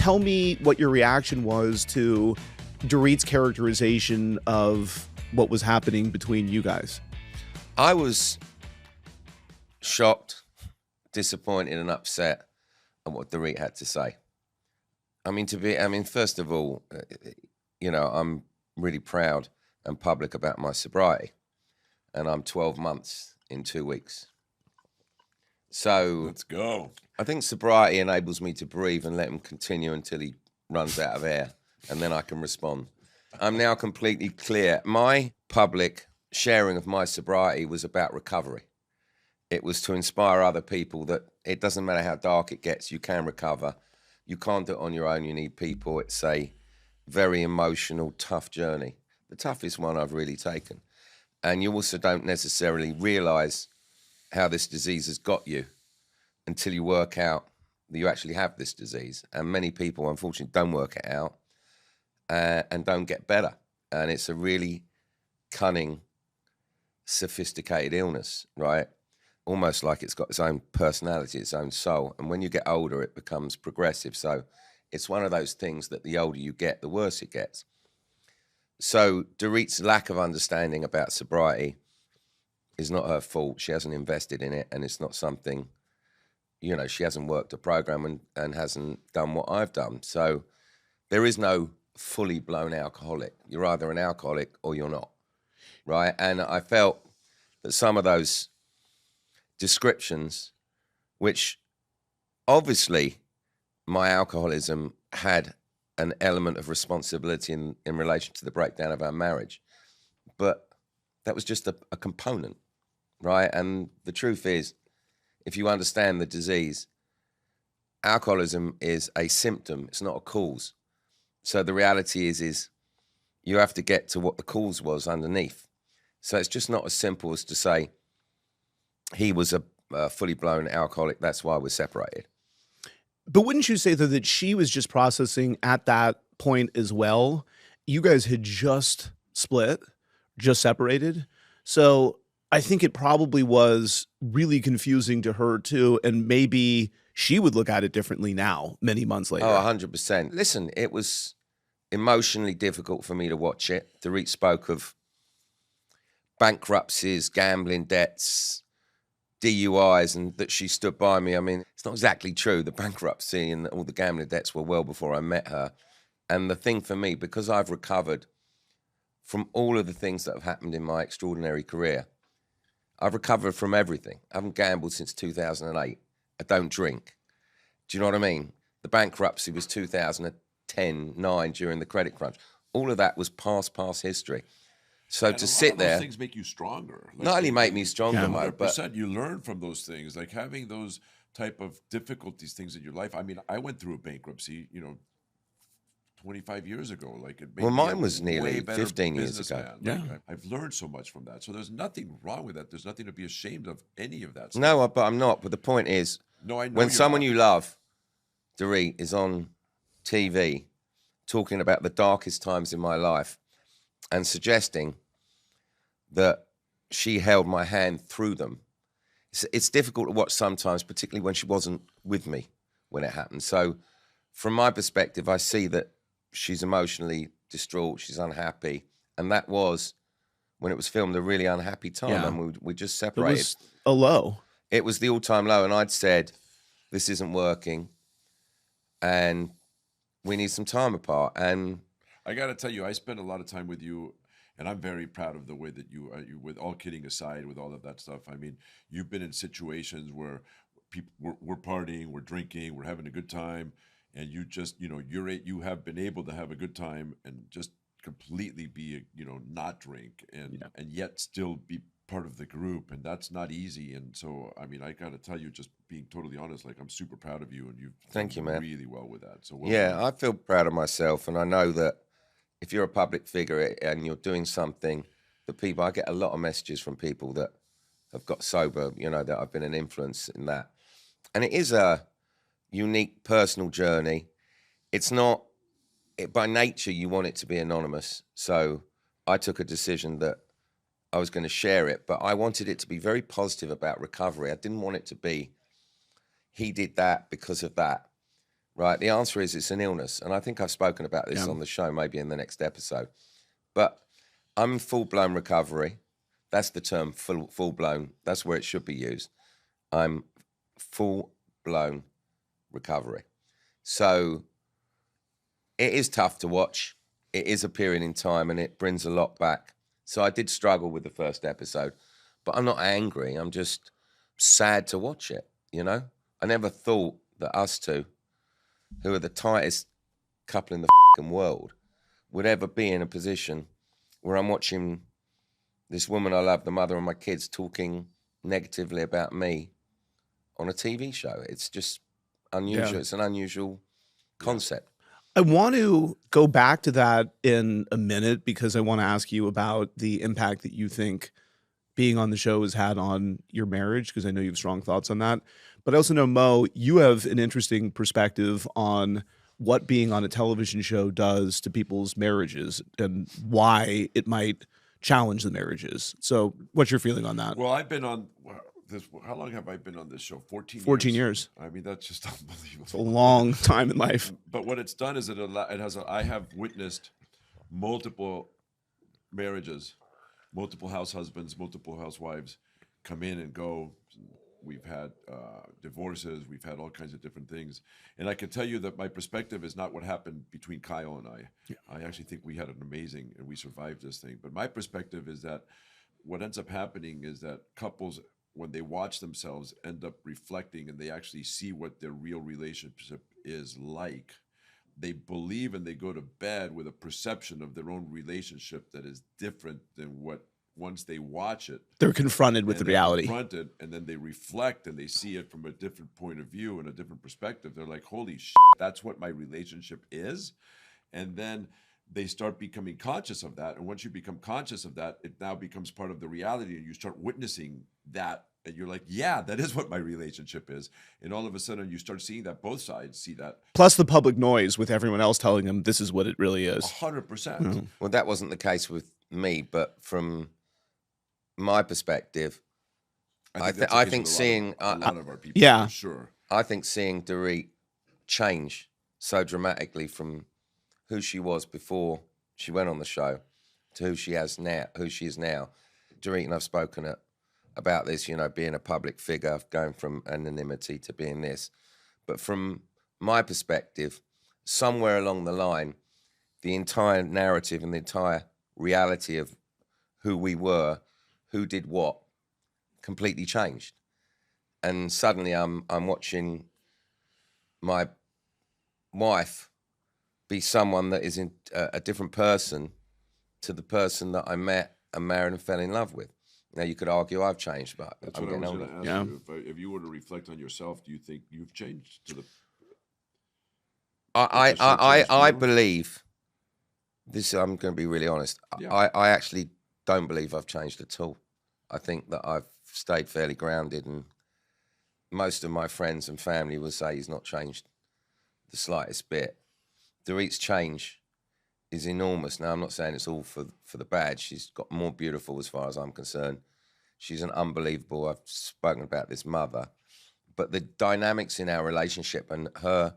tell me what your reaction was to Dorit's characterization of what was happening between you guys. I was shocked, disappointed, and upset at what Dorit had to say. First of all, I'm really proud and public about my sobriety, and I'm 12 months in 2 weeks. So let's go. I think sobriety enables me to breathe and let him continue until he runs out of air, and then I can respond. I'm now completely clear. My public sharing of my sobriety was about recovery. It was to inspire other people that it doesn't matter how dark it gets, you can recover. You can't do it on your own, you need people. It's a very emotional, tough journey. The toughest one I've really taken. And you also don't necessarily realize how this disease has got you until you work out that you actually have this disease. And many people, unfortunately, don't work it out and don't get better. And it's a really cunning, sophisticated illness, right? Almost like it's got its own personality, its own soul. And when you get older, it becomes progressive. So it's one of those things that the older you get, the worse it gets. So Dorit's lack of understanding about sobriety is not her fault. She hasn't invested in it, and it's not something, she hasn't worked a program and hasn't done what I've done. So there is no fully blown alcoholic. You're either an alcoholic or you're not, right? And I felt that some of those descriptions, which obviously my alcoholism had an element of responsibility in relation to the breakdown of our marriage, but that was just a component, right? And the truth is, if you understand the disease, alcoholism is a symptom, it's not a cause. So the reality is you have to get to what the cause was underneath. So it's just not as simple as to say, he was a fully blown alcoholic, that's why we're separated. But wouldn't you say, though, that she was just processing at that point as well? You guys had just split, just separated. So I think it probably was really confusing to her, too. And maybe she would look at it differently now, many months later. Oh, 100%. Listen, it was emotionally difficult for me to watch it. Dorit spoke of bankruptcies, gambling debts, DUIs, and that she stood by me. I mean, it's not exactly true. The bankruptcy and all the gambling debts were well before I met her. And the thing for me, because I've recovered from all of the things that have happened in my extraordinary career, I've recovered from everything. I haven't gambled since 2008. I don't drink. Do you know what I mean? The bankruptcy was 2010, 9 during the credit crunch. All of that was past history. So and to a lot sit of those there, things make you stronger. Like not only make me stronger, Mo, but you learn from those things. Like having those type of difficulties, things in your life. I mean, I went through a bankruptcy, 25 years ago. Like it made mine me was nearly way better 15 years ago. businessman. Like, I've learned so much from that. So there's nothing wrong with that. There's nothing to be ashamed of any of that stuff. No, but I'm not. But the point is, no, I know when someone not. you love, Dorit, is on TV talking about the darkest times in my life and suggesting that she held my hand through them, it's difficult to watch sometimes, particularly when she wasn't with me when it happened. So from my perspective, I see that she's emotionally distraught, she's unhappy, and that was, when it was filmed, a really unhappy time, and we just separated. It was a low. It was the all-time low, and I'd said, this isn't working, and we need some time apart. And I got to tell you, I spent a lot of time with you, and I'm very proud of the way that you, with all kidding aside, with all of that stuff. I mean, you've been in situations where people we're partying, we're drinking, we're having a good time, and you just, you have been able to have a good time and just completely be, not drink and yet still be part of the group, and that's not easy. And so, I mean, I got to tell you, just being totally honest, like I'm super proud of you, and you've Thank you, man. really well with that. So I feel proud of myself, and I know that if you're a public figure and you're doing something that I get a lot of messages from people that have got sober, that I've been an influence in that. And it is a unique personal journey. It's not, by nature, you want it to be anonymous. So I took a decision that I was going to share it, but I wanted it to be very positive about recovery. I didn't want it to be, he did that because of that. right? The answer is it's an illness. And I think I've spoken about this on the show, maybe in the next episode. But I'm in full-blown recovery. That's the term, full-blown. That's where it should be used. I'm full-blown recovery. So it is tough to watch. It is a period in time, and it brings a lot back. So I did struggle with the first episode, but I'm not angry. I'm just sad to watch it, you know? I never thought that us two, who are the tightest couple in the fucking world, would ever be in a position where I'm watching this woman I love, the mother of my kids, talking negatively about me on a TV show. It's just unusual. Yeah. It's an unusual concept. I want to go back to that in a minute because I want to ask you about the impact that you think being on the show has had on your marriage, because I know you have strong thoughts on that. But I also know, Mo, you have an interesting perspective on what being on a television show does to people's marriages and why it might challenge the marriages. So what's your feeling on that? Well, I've been on this. How long have I been on this show? 14 years. I mean, that's just unbelievable. It's a long time in life. But what it's done is I have witnessed multiple marriages, multiple house husbands, multiple housewives come in and go. We've had divorces. We've had all kinds of different things. And I can tell you that my perspective is not what happened between Kyle and I. Yeah. I actually think we had an amazing, and we survived this thing. But my perspective is that what ends up happening is that couples, when they watch themselves, end up reflecting, and they actually see what their real relationship is like. They believe and they go to bed with a perception of their own relationship that is different than what, once they watch it, they're confronted with the reality. Confronted, and then they reflect and they see it from a different point of view and a different perspective. They're like, holy shit, that's what my relationship is. And then they start becoming conscious of that. And once you become conscious of that, it now becomes part of the reality, and you start witnessing that. And you're like, yeah, that is what my relationship is. And all of a sudden you start seeing that both sides see that. Plus the public noise with everyone else telling them this is what it really is. 100%. Mm-hmm. Well, that wasn't the case with me, but from my perspective, I think seeing a lot of our people, yeah, for sure. I think seeing Dorit change so dramatically from who she was before she went on the show to who she is now. Dorit, and I've spoken about this, you know, being a public figure, going from anonymity to being this. But from my perspective, somewhere along the line, the entire narrative and the entire reality of who we were, who did what, completely changed. And suddenly I'm watching my wife be someone that is a different person to the person that I met and married and fell in love with. Now, you could argue I've changed, but that's I'm what I was older. going to ask you. If you were to reflect on yourself, do you think you've changed to the... I believe, this. I'm going to be really honest. Yeah. I actually don't believe I've changed at all. I think that I've stayed fairly grounded, and most of my friends and family will say he's not changed the slightest bit. Dorit's change is enormous. Now, I'm not saying it's all for the bad. She's got more beautiful as far as I'm concerned. She's an unbelievable, I've spoken about this, mother. But the dynamics in our relationship and her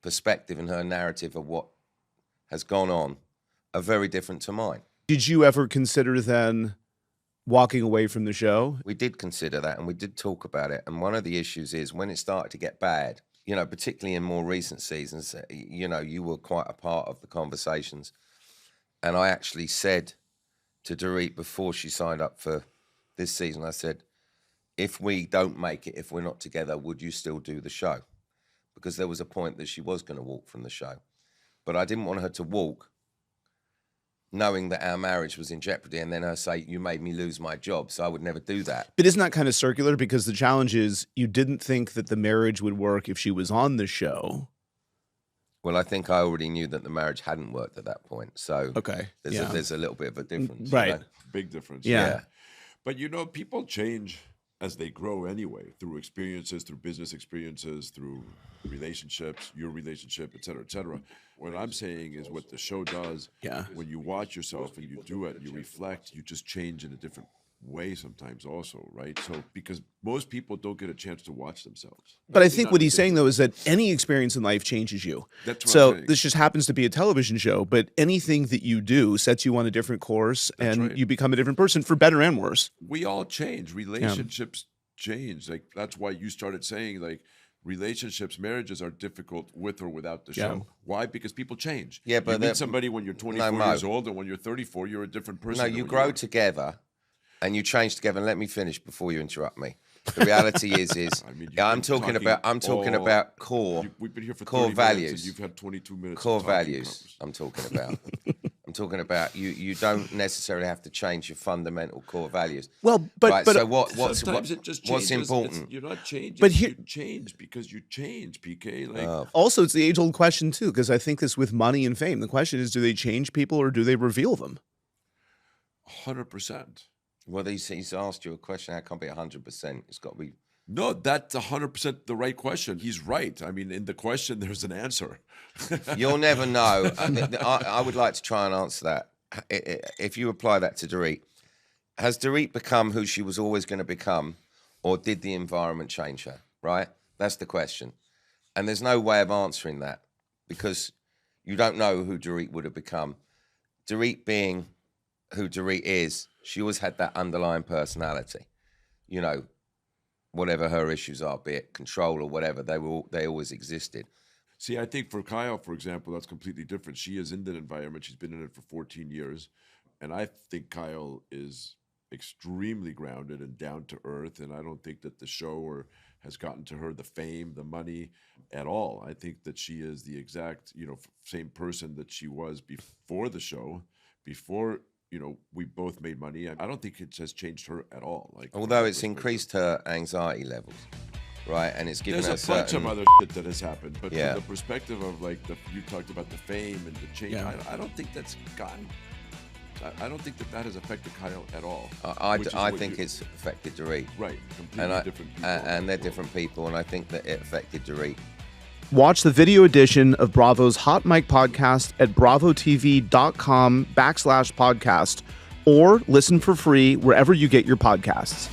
perspective and her narrative of what has gone on are very different to mine. Did you ever consider then walking away from the show? We did consider that, and we did talk about it. And one of the issues is when it started to get bad, you know, particularly in more recent seasons, you know, you were quite a part of the conversations. And I actually said to Dorit before she signed up for this season, I said, if we don't make it, if we're not together, would you still do the show? Because there was a point that she was going to walk from the show. But I didn't want her to walk knowing that our marriage was in jeopardy, and then her say, you made me lose my job, so I would never do that. But isn't that kind of circular? Because the challenge is you didn't think that the marriage would work if she was on the show. Well, I think I already knew that the marriage hadn't worked at that point. So okay, there's a little bit of a difference. Right. You know? Big difference. Yeah. But, you know, people change as they grow anyway, through experiences, through business experiences, through relationships, your relationship, et cetera, et cetera. What I'm saying is what the show does, when you watch yourself and you do it, you reflect, you just change in a different way sometimes also, right? So because most people don't get a chance to watch themselves. But I think what he's saying, though, is that any experience in life changes you. That's what So I'm saying. this just happens to be a television show, but anything that you do sets you on a different course, That's and right. you become a different person, for better and worse. We all change. Relationships change. Like that's why you started saying like relationships, marriages are difficult with or without the show. Why? Because people change. Yeah, but you meet somebody when you're 24 Mo. years old, and when you're 34, you're a different person. No, than you when grow are. together and you change together. And let me finish before you interrupt me. The reality is I mean, you've I'm been talking about core We've been here for core 30 minutes, values. and you've had 22 minutes. core of talking values. conversation. I'm talking about. I'm talking about you don't necessarily have to change your fundamental core values. Well, but right, but so what's Sometimes it just what's changes. important? You're not changing. But here- you change because you change, PK. Like also it's the age-old question too, because I think this with money and fame. The question is, do they change people or do they reveal them? 100%. Well, he's asked you a question. How can it be 100%? It's got to be. No, that's 100% the right question. He's right. I mean, in the question, there's an answer. You'll never know. I would like to try and answer that. If you apply that to Dorit, has Dorit become who she was always going to become, or did the environment change her? Right? That's the question. And there's no way of answering that because you don't know who Dorit would have become. Dorit being who Dorit is, she always had that underlying personality. You know, whatever her issues are, be it control or whatever, they always existed. See, I think for Kyle, for example, that's completely different. She is in that environment. She's been in it for 14 years. And I think Kyle is extremely grounded and down to earth. And I don't think that the show has gotten to her the fame, the money at all. I think that she is the exact, same person that she was before the show, before, we both made money. I don't think it has changed her at all. Like, Although it's increased her anxiety levels, right? And it's given there's her a bunch certain... of other shit that has happened. But Yeah. from the perspective of you talked about the fame and the change, Yeah. I don't think that's gotten. I don't think that has affected Kyle at all. I think it's affected Dorit. Right, completely different people. And they're different people, and I think that it affected Dorit. Watch the video edition of Bravo's Hot Mic podcast at bravotv.com/podcast or listen for free wherever you get your podcasts.